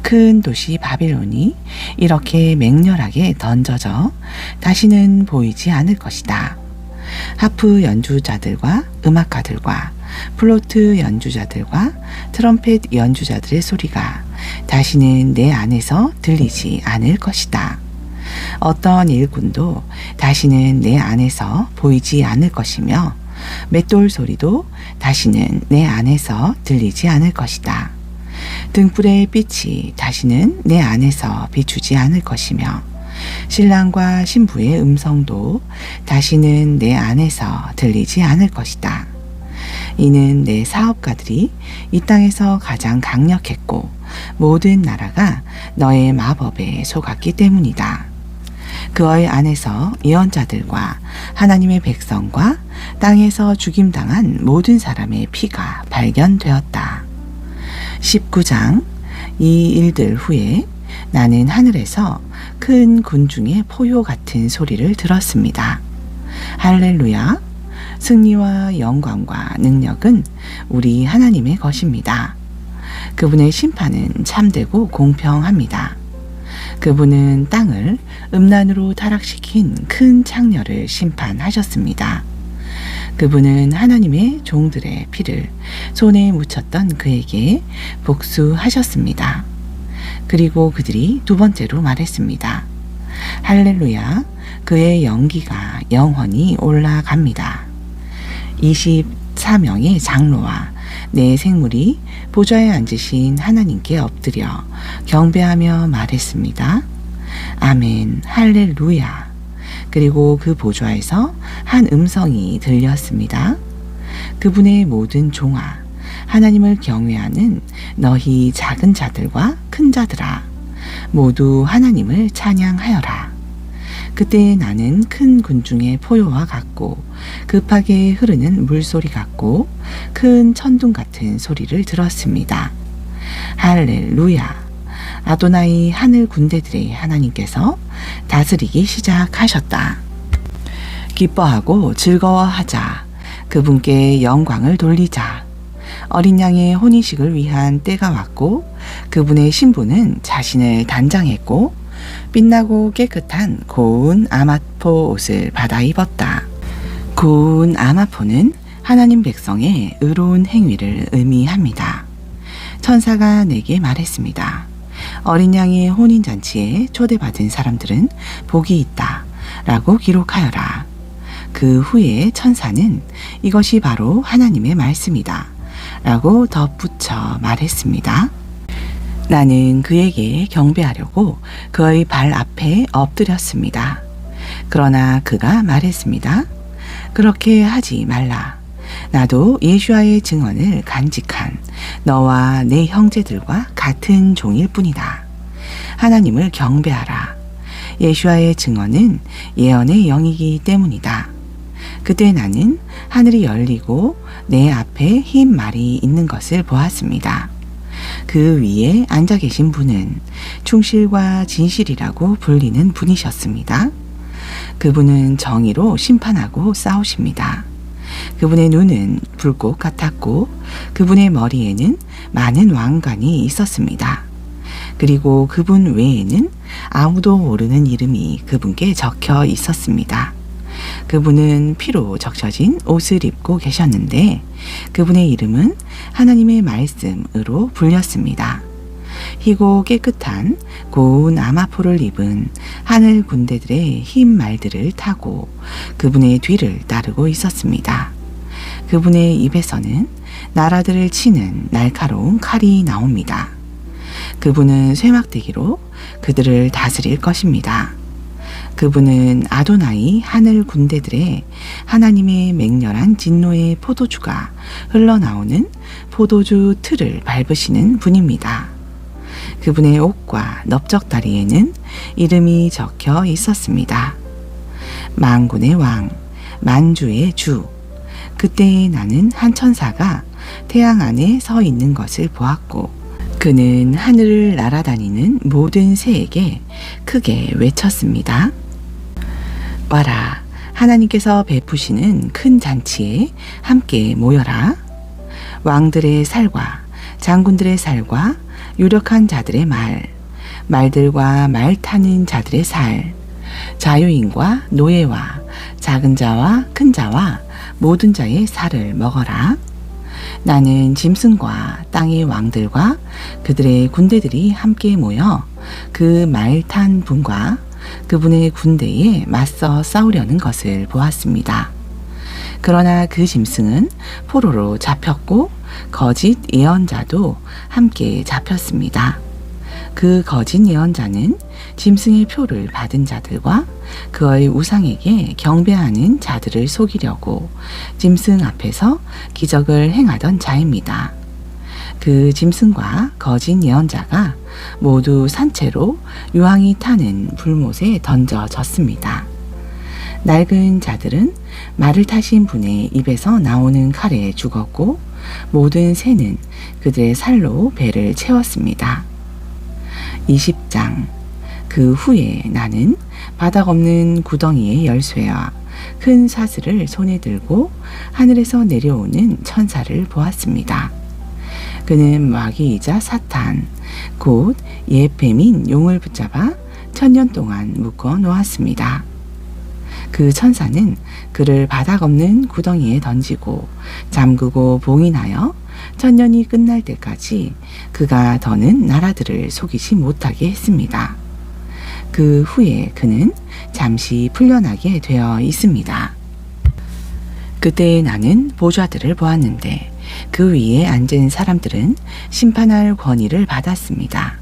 A: 큰 도시 바빌론이 이렇게 맹렬하게 던져져 다시는 보이지 않을 것이다. 하프 연주자들과 음악가들과 플로트 연주자들과 트럼펫 연주자들의 소리가 다시는 내 안에서 들리지 않을 것이다. 어떤 일꾼도 다시는 내 안에서 보이지 않을 것이며 맷돌 소리도 다시는 내 안에서 들리지 않을 것이다. 등불의 빛이 다시는 내 안에서 비추지 않을 것이며 신랑과 신부의 음성도 다시는 내 안에서 들리지 않을 것이다. 이는 내 사업가들이 이 땅에서 가장 강력했고 모든 나라가 너의 마법에 속았기 때문이다. 그의 안에서 예언자들과 하나님의 백성과 땅에서 죽임당한 모든 사람의 피가 발견되었다. 19장. 이 일들 후에 나는 하늘에서 큰 군중의 포효 같은 소리를 들었습니다. 할렐루야! 승리와 영광과 능력은 우리 하나님의 것입니다. 그분의 심판은 참되고 공평합니다. 그분은 땅을 음란으로 타락시킨 큰 창녀를 심판하셨습니다. 그분은 하나님의 종들의 피를 손에 묻혔던 그에게 복수하셨습니다. 그리고 그들이 두 번째로 말했습니다. 할렐루야, 그의 연기가 영원히 올라갑니다. 24명의 장로와 내 생물이 보좌에 앉으신 하나님께 엎드려 경배하며 말했습니다. 아멘, 할렐루야. 그리고 그 보좌에서 한 음성이 들렸습니다. 그분의 모든 종아, 하나님을 경외하는 너희 작은 자들과 큰 자들아, 모두 하나님을 찬양하여라. 그때 나는 큰 군중의 포효와 같고 급하게 흐르는 물소리 같고 큰 천둥 같은 소리를 들었습니다. 할렐루야! 아도나이 하늘 군대들의 하나님께서 다스리기 시작하셨다. 기뻐하고 즐거워하자. 그분께 영광을 돌리자. 어린 양의 혼인식을 위한 때가 왔고 그분의 신부는 자신을 단장했고 빛나고 깨끗한 고운 아마포 옷을 받아 입었다. 고운 아마포는 하나님 백성의 의로운 행위를 의미합니다. 천사가 내게 말했습니다. 어린 양의 혼인잔치에 초대받은 사람들은 복이 있다 라고 기록하여라. 그 후에 천사는 이것이 바로 하나님의 말씀이다 라고 덧붙여 말했습니다. 나는 그에게 경배하려고 그의 발 앞에 엎드렸습니다. 그러나 그가 말했습니다. 그렇게 하지 말라. 나도 예수와의 증언을 간직한 너와 내 형제들과 같은 종일 뿐이다. 하나님을 경배하라. 예수와의 증언은 예언의 영이기 때문이다. 그때 나는 하늘이 열리고 내 앞에 흰 말이 있는 것을 보았습니다. 그 위에 앉아 계신 분은 충실과 진실이라고 불리는 분이셨습니다. 그분은 정의로 심판하고 싸우십니다. 그분의 눈은 불꽃 같았고 그분의 머리에는 많은 왕관이 있었습니다. 그리고 그분 외에는 아무도 모르는 이름이 그분께 적혀 있었습니다. 그분은 피로 적셔진 옷을 입고 계셨는데 그분의 이름은 하나님의 말씀으로 불렸습니다. 희고 깨끗한 고운 아마포를 입은 하늘 군대들의 흰 말들을 타고 그분의 뒤를 따르고 있었습니다. 그분의 입에서는 나라들을 치는 날카로운 칼이 나옵니다. 그분은 쇠막대기로 그들을 다스릴 것입니다. 그분은 아도나이 하늘 군대들의 하나님의 맹렬한 진노의 포도주가 흘러나오는 포도주 틀을 밟으시는 분입니다. 그분의 옷과 넓적다리에는 이름이 적혀 있었습니다. 만군의 왕, 만주의 주. 그때 나는 한 천사가 태양 안에 서 있는 것을 보았고 그는 하늘을 날아다니는 모든 새에게 크게 외쳤습니다. 와라, 하나님께서 베푸시는 큰 잔치에 함께 모여라. 왕들의 살과 장군들의 살과 유력한 자들의 말들과 말 타는 자들의 살, 자유인과 노예와 작은 자와 큰 자와 모든 자의 살을 먹어라. 나는 짐승과 땅의 왕들과 그들의 군대들이 함께 모여 그 말 탄 분과 그분의 군대에 맞서 싸우려는 것을 보았습니다. 그러나 그 짐승은 포로로 잡혔고 거짓 예언자도 함께 잡혔습니다. 그 거짓 예언자는 짐승의 표를 받은 자들과 그의 우상에게 경배하는 자들을 속이려고 짐승 앞에서 기적을 행하던 자입니다. 그 짐승과 거짓 예언자가 모두 산채로 유황이 타는 불못에 던져졌습니다. 낡은 자들은 말을 타신 분의 입에서 나오는 칼에 죽었고 모든 새는 그들의 살로 배를 채웠습니다. 20장. 그 후에 나는 바닥 없는 구덩이의 열쇠와 큰 사슬을 손에 들고 하늘에서 내려오는 천사를 보았습니다. 그는 마귀이자 사탄, 곧 옛뱀인 용을 붙잡아 1000년 동안 묶어 놓았습니다. 그 천사는 그를 바닥 없는 구덩이에 던지고 잠그고 봉인하여 1000년이 끝날 때까지 그가 더는 나라들을 속이지 못하게 했습니다. 그 후에 그는 잠시 풀려나게 되어 있습니다. 그때 나는 보좌들을 보았는데 그 위에 앉은 사람들은 심판할 권위를 받았습니다.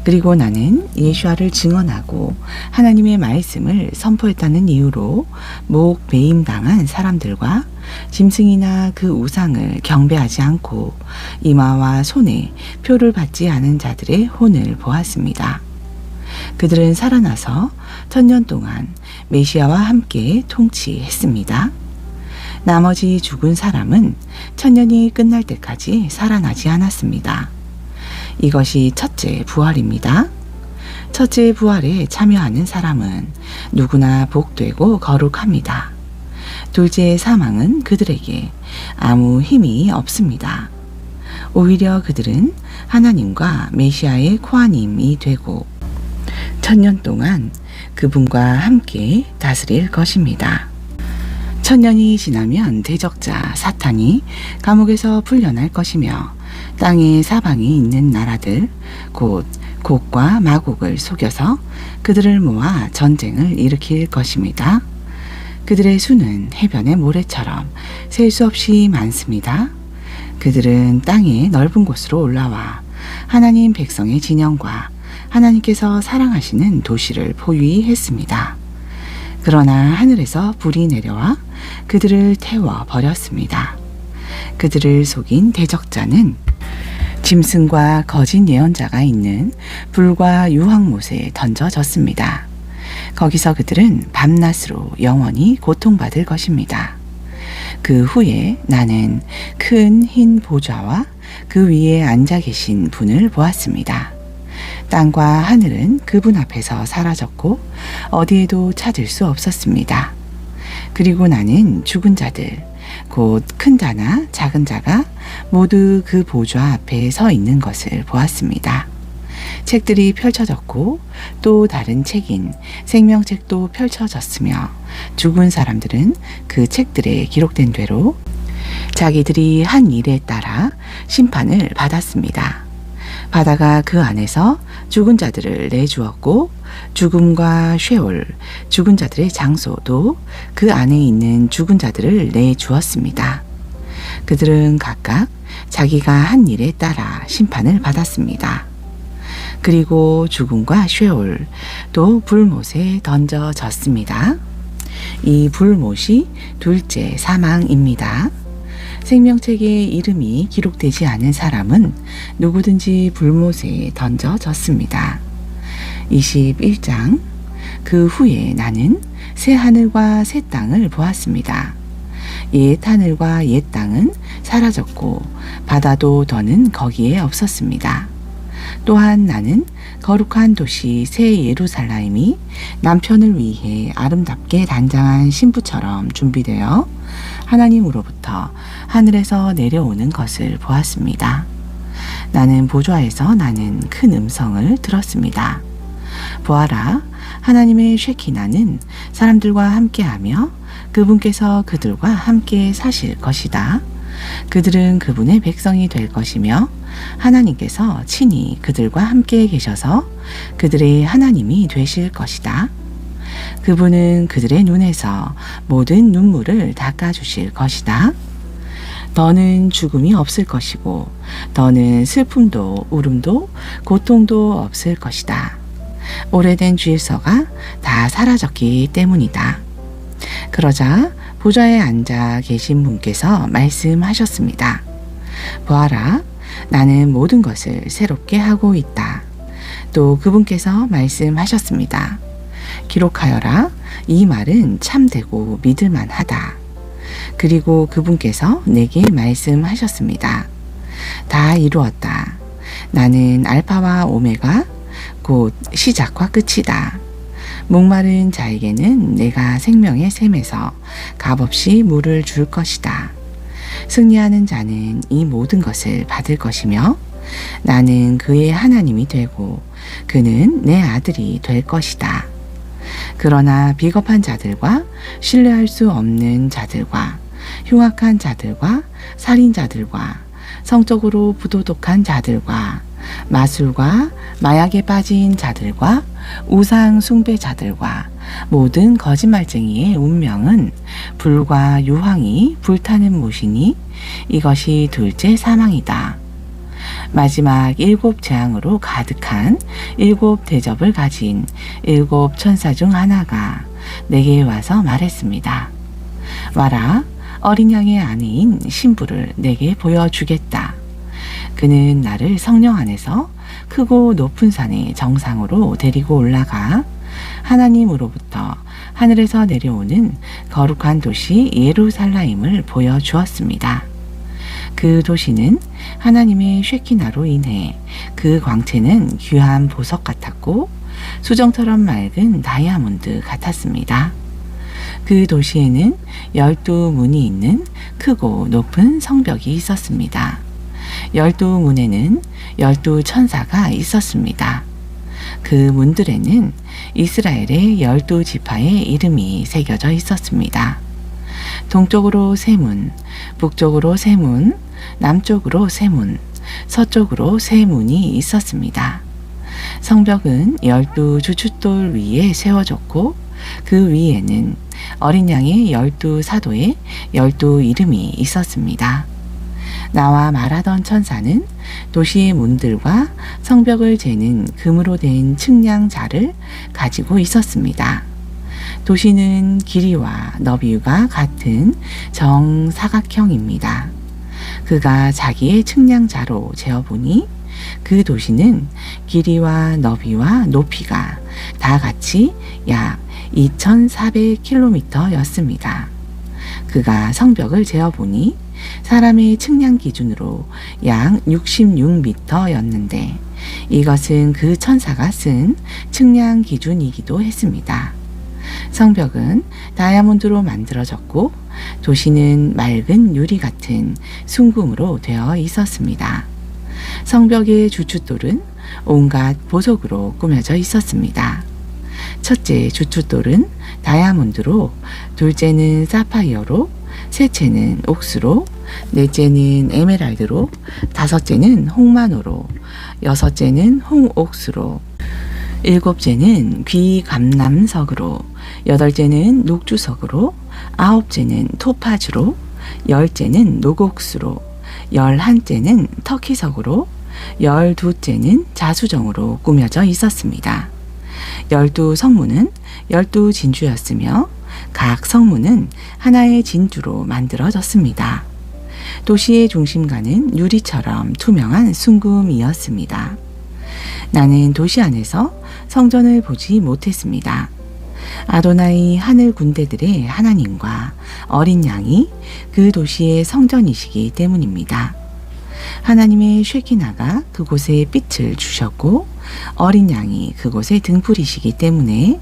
A: 그리고 나는 예수아를 증언하고 하나님의 말씀을 선포했다는 이유로 목 배임당한 사람들과 짐승이나 그 우상을 경배하지 않고 이마와 손에 표를 받지 않은 자들의 혼을 보았습니다. 그들은 살아나서 1000년 동안 메시아와 함께 통치했습니다. 나머지 죽은 사람은 1000년이 끝날 때까지 살아나지 않았습니다. 이것이 첫째 부활입니다. 첫째 부활에 참여하는 사람은 누구나 복되고 거룩합니다. 둘째 사망은 그들에게 아무 힘이 없습니다. 오히려 그들은 하나님과 메시아의 코아님이 되고 1000년 동안 그분과 함께 다스릴 것입니다. 1000년이 지나면 대적자 사탄이 감옥에서 풀려날 것이며 땅의 사방에 있는 나라들 곧 곡과 마곡을 속여서 그들을 모아 전쟁을 일으킬 것입니다. 그들의 수는 해변의 모래처럼 셀 수 없이 많습니다. 그들은 땅의 넓은 곳으로 올라와 하나님 백성의 진영과 하나님께서 사랑하시는 도시를 포위히 했습니다. 그러나 하늘에서 불이 내려와 그들을 태워 버렸습니다. 그들을 속인 대적자는 짐승과 거짓 예언자가 있는 불과 유황못에 던져졌습니다. 거기서 그들은 밤낮으로 영원히 고통받을 것입니다. 그 후에 나는 큰 흰 보좌와 그 위에 앉아 계신 분을 보았습니다. 땅과 하늘은 그분 앞에서 사라졌고 어디에도 찾을 수 없었습니다. 그리고 나는 죽은 자들, 곧 큰 자나 작은 자가 모두 그 보좌 앞에 서 있는 것을 보았습니다. 책들이 펼쳐졌고 또 다른 책인 생명책도 펼쳐졌으며 죽은 사람들은 그 책들에 기록된 대로 자기들이 한 일에 따라 심판을 받았습니다. 바다가 그 안에서 죽은 자들을 내주었고 죽음과 쉐올, 죽은 자들의 장소도 그 안에 있는 죽은 자들을 내주었습니다. 그들은 각각 자기가 한 일에 따라 심판을 받았습니다. 그리고 죽음과 쉐올, 또 불못에 던져졌습니다. 이 불못이 둘째 사망입니다. 생명책에 이름이 기록되지 않은 사람은 누구든지 불못에 던져졌습니다. 21장. 그 후에 나는 새 하늘과 새 땅을 보았습니다. 옛 하늘과 옛 땅은 사라졌고 바다도 더는 거기에 없었습니다. 또한 나는 거룩한 도시 새 예루살렘이 남편을 위해 아름답게 단장한 신부처럼 준비되어 하나님으로부터 하늘에서 내려오는 것을 보았습니다. 나는 보좌에서 나는 큰 음성을 들었습니다. 보아라, 하나님의 쉐키나는 사람들과 함께하며 그분께서 그들과 함께 사실 것이다. 그들은 그분의 백성이 될 것이며 하나님께서 친히 그들과 함께 계셔서 그들의 하나님이 되실 것이다. 그분은 그들의 눈에서 모든 눈물을 닦아주실 것이다. 더는 죽음이 없을 것이고 더는 슬픔도 울음도 고통도 없을 것이다. 오래된 질서가 다 사라졌기 때문이다. 그러자 보좌에 앉아 계신 분께서 말씀하셨습니다. 보아라, 나는 모든 것을 새롭게 하고 있다. 또 그분께서 말씀하셨습니다. 기록하여라. 이 말은 참되고 믿을만하다. 그리고 그분께서 내게 말씀하셨습니다. 다 이루었다. 나는 알파와 오메가, 곧 시작과 끝이다. 목마른 자에게는 내가 생명의 샘에서 값없이 물을 줄 것이다. 승리하는 자는 이 모든 것을 받을 것이며 나는 그의 하나님이 되고 그는 내 아들이 될 것이다. 그러나 비겁한 자들과 신뢰할 수 없는 자들과 흉악한 자들과 살인자들과 성적으로 부도덕한 자들과 마술과 마약에 빠진 자들과 우상 숭배자들과 모든 거짓말쟁이의 운명은 불과 유황이 불타는 못이니 이것이 둘째 사망이다. 마지막 7 재앙으로 가득한 7 대접을 가진 7 천사 중 하나가 내게 와서 말했습니다. 와라, 어린 양의 아내인 신부를 내게 보여주겠다. 그는 나를 성령 안에서 크고 높은 산의 정상으로 데리고 올라가 하나님으로부터 하늘에서 내려오는 거룩한 도시 예루살렘을 보여주었습니다. 그 도시는 하나님의 쉐키나로 인해 그 광채는 귀한 보석 같았고 수정처럼 맑은 다이아몬드 같았습니다. 그 도시에는 12문이 있는 크고 높은 성벽이 있었습니다. 12문에는 12 천사가 있었습니다. 그 문들에는 이스라엘의 12 지파의 이름이 새겨져 있었습니다. 동쪽으로 3문, 북쪽으로 3문, 남쪽으로 3문, 서쪽으로 3문이 있었습니다. 성벽은 12 주춧돌 위에 세워졌고 그 위에는 어린 양의 12 사도의 12 이름이 있었습니다. 나와 말하던 천사는 도시의 문들과 성벽을 재는 금으로 된 측량자를 가지고 있었습니다. 도시는 길이와 너비가 같은 정사각형입니다. 그가 자기의 측량자로 재어보니 그 도시는 길이와 너비와 높이가 다 같이 약 2400km였습니다. 그가 성벽을 재어보니 사람의 측량 기준으로 약 66m였는데 이것은 그 천사가 쓴 측량 기준이기도 했습니다. 성벽은 다이아몬드로 만들어졌고 도시는 맑은 유리 같은 순금으로 되어 있었습니다. 성벽의 주춧돌은 온갖 보석으로 꾸며져 있었습니다. 첫째 주춧돌은 다이아몬드로, 둘째는 사파이어로, 셋째는 옥수로, 넷째는 에메랄드로, 다섯째는 홍마노로, 여섯째는 홍옥수로, 일곱째는 귀감남석으로, 여덟째는 녹주석으로, 아홉째는 토파즈로, 10째는 노곡수로, 11째는 터키석으로, 12째는 자수정으로 꾸며져 있었습니다. 12성문은 12진주였으며 각 성문은 하나의 진주로 만들어졌습니다. 도시의 중심가는 유리처럼 투명한 순금이었습니다. 나는 도시 안에서 성전을 보지 못했습니다. 아도나이 하늘 군대들의 하나님과 어린 양이 그 도시의 성전이시기 때문입니다. 하나님의 쉐키나가 그곳에 빛을 주셨고 어린 양이 그곳에 등불이시기 때문에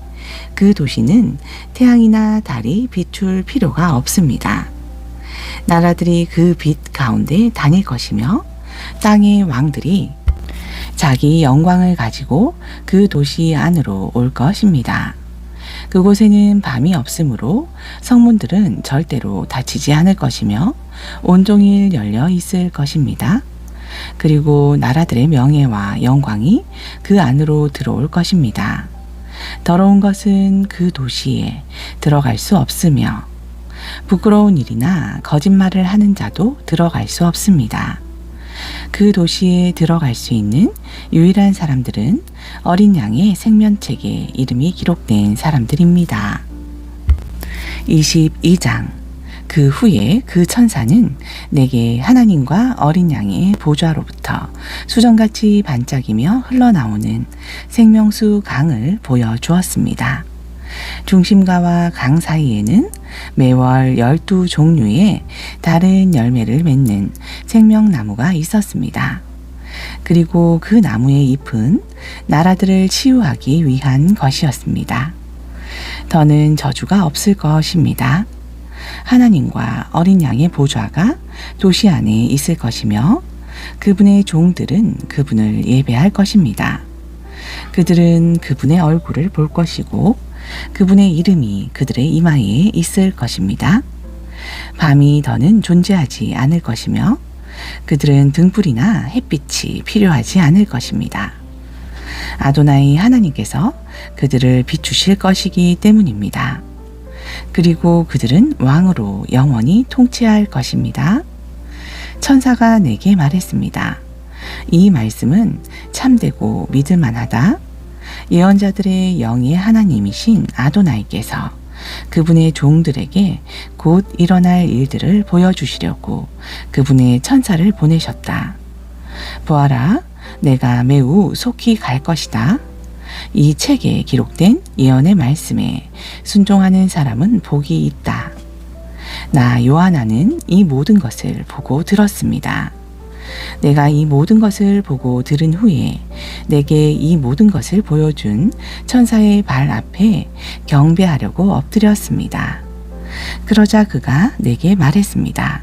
A: 그 도시는 태양이나 달이 비출 필요가 없습니다. 나라들이 그 빛 가운데 다닐 것이며 땅의 왕들이 자기 영광을 가지고 그 도시 안으로 올 것입니다. 그곳에는 밤이 없으므로 성문들은 절대로 닫히지 않을 것이며 온종일 열려 있을 것입니다. 그리고 나라들의 명예와 영광이 그 안으로 들어올 것입니다. 더러운 것은 그 도시에 들어갈 수 없으며 부끄러운 일이나 거짓말을 하는 자도 들어갈 수 없습니다. 그 도시에 들어갈 수 있는 유일한 사람들은 어린 양의 생면책에 이름이 기록된 사람들입니다. 22장. 그 후에 그 천사는 내게 하나님과 어린 양의 보좌로부터 수정같이 반짝이며 흘러나오는 생명수 강을 보여주었습니다. 중심가와 강 사이에는 매월 12종류의 다른 열매를 맺는 생명나무가 있었습니다. 그리고 그 나무의 잎은 나라들을 치유하기 위한 것이었습니다. 더는 저주가 없을 것입니다. 하나님과 어린 양의 보좌가 도시 안에 있을 것이며 그분의 종들은 그분을 예배할 것입니다. 그들은 그분의 얼굴을 볼 것이고 그분의 이름이 그들의 이마에 있을 것입니다. 밤이 더는 존재하지 않을 것이며 그들은 등불이나 햇빛이 필요하지 않을 것입니다. 아도나이 하나님께서 그들을 비추실 것이기 때문입니다. 그리고 그들은 왕으로 영원히 통치할 것입니다. 천사가 내게 말했습니다. 이 말씀은 참되고 믿을만하다. 예언자들의 영의 하나님이신 아도나이께서 그분의 종들에게 곧 일어날 일들을 보여주시려고 그분의 천사를 보내셨다. 보아라, 내가 매우 속히 갈 것이다. 이 책에 기록된 예언의 말씀에 순종하는 사람은 복이 있다. 나 요하나는 이 모든 것을 보고 들었습니다. 내가 이 모든 것을 보고 들은 후에 내게 이 모든 것을 보여준 천사의 발 앞에 경배하려고 엎드렸습니다. 그러자 그가 내게 말했습니다.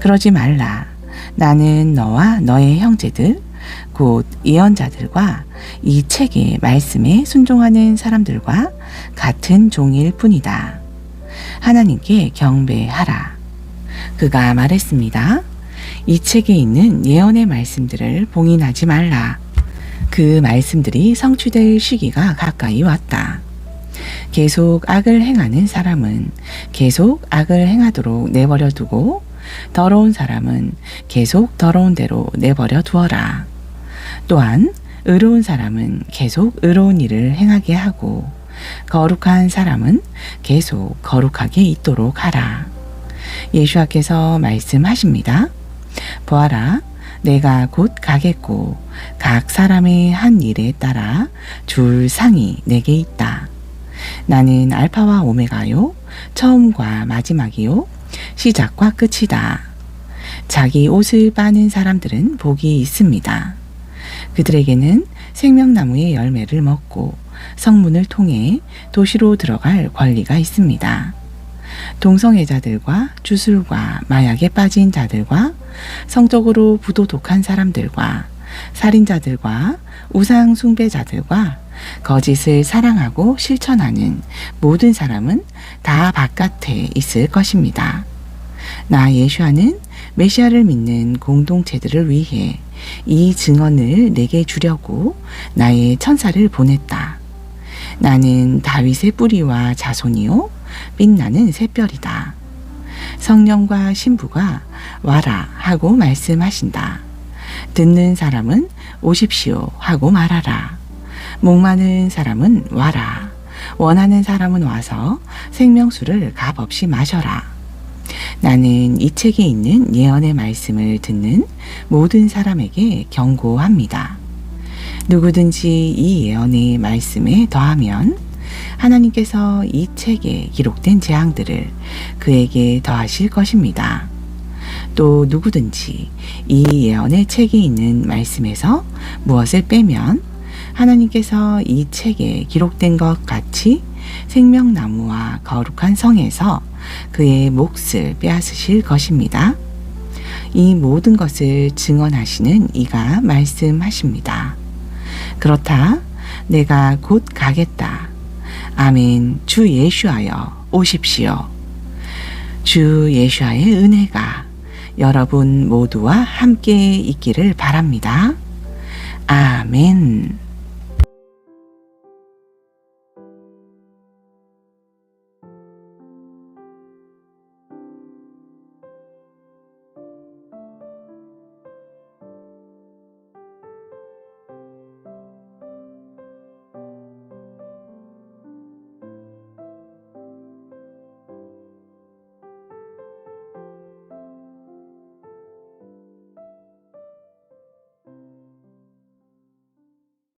A: 그러지 말라. 나는 너와 너의 형제들, 곧 예언자들과 이 책의 말씀에 순종하는 사람들과 같은 종일 뿐이다. 하나님께 경배하라. 그가 말했습니다. 이 책에 있는 예언의 말씀들을 봉인하지 말라. 그 말씀들이 성취될 시기가 가까이 왔다. 계속 악을 행하는 사람은 계속 악을 행하도록 내버려 두고 더러운 사람은 계속 더러운 대로 내버려 두어라. 또한 의로운 사람은 계속 의로운 일을 행하게 하고 거룩한 사람은 계속 거룩하게 있도록 하라. 예수와께서 말씀하십니다. 보아라, 내가 곧 가겠고 각 사람의 한 일에 따라 줄 상이 내게 있다. 나는 알파와 오메가요, 처음과 마지막이요, 시작과 끝이다. 자기 옷을 빠는 사람들은 복이 있습니다. 그들에게는 생명나무의 열매를 먹고 성문을 통해 도시로 들어갈 권리가 있습니다. 동성애자들과 주술과 마약에 빠진 자들과 성적으로 부도덕한 사람들과 살인자들과 우상 숭배자들과 거짓을 사랑하고 실천하는 모든 사람은 다 바깥에 있을 것입니다. 나 예수와는 메시아를 믿는 공동체들을 위해 이 증언을 내게 주려고 나의 천사를 보냈다. 나는 다윗의 뿌리와 자손이요 빛나는 샛별이다. 성령과 신부가 와라 하고 말씀하신다. 듣는 사람은 오십시오 하고 말하라. 목마른 사람은 와라. 원하는 사람은 와서 생명수를 값없이 마셔라. 나는 이 책에 있는 예언의 말씀을 듣는 모든 사람에게 경고합니다. 누구든지 이 예언의 말씀에 더하면 하나님께서 이 책에 기록된 재앙들을 그에게 더하실 것입니다. 또 누구든지 이 예언의 책에 있는 말씀에서 무엇을 빼면 하나님께서 이 책에 기록된 것 같이 생명나무와 거룩한 성에서 그의 몫을 빼앗으실 것입니다. 이 모든 것을 증언하시는 이가 말씀하십니다. 그렇다. 내가 곧 가겠다. 아멘. 주 예수하여 오십시오. 주 예수의 은혜가 여러분 모두와 함께 있기를 바랍니다. 아멘.